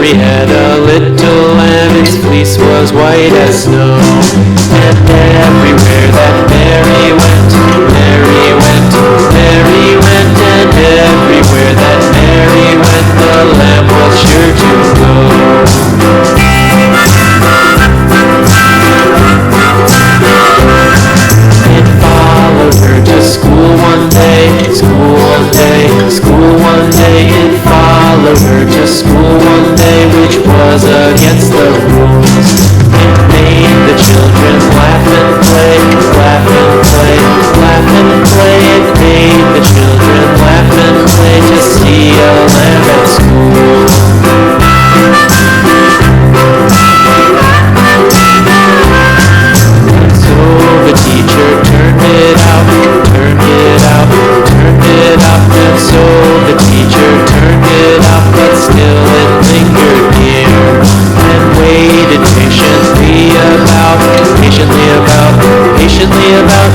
Mary had a little lamb, its fleece was white as snow. And everywhere that Mary went, Mary went, Mary went, and everywhere that Mary went, the lamb was sure to go. It followed her to school one day, school one day, school one day. It followed her to school one day, which was against the rules. It made the children laugh and play, laugh and play, laugh and play. It made the children laugh and play to see a lamb at school. So the teacher turned it out, turned it out, turned it out. And so the teacher turned it out, but still it lingered near, and waited patiently about, patiently about, patiently about.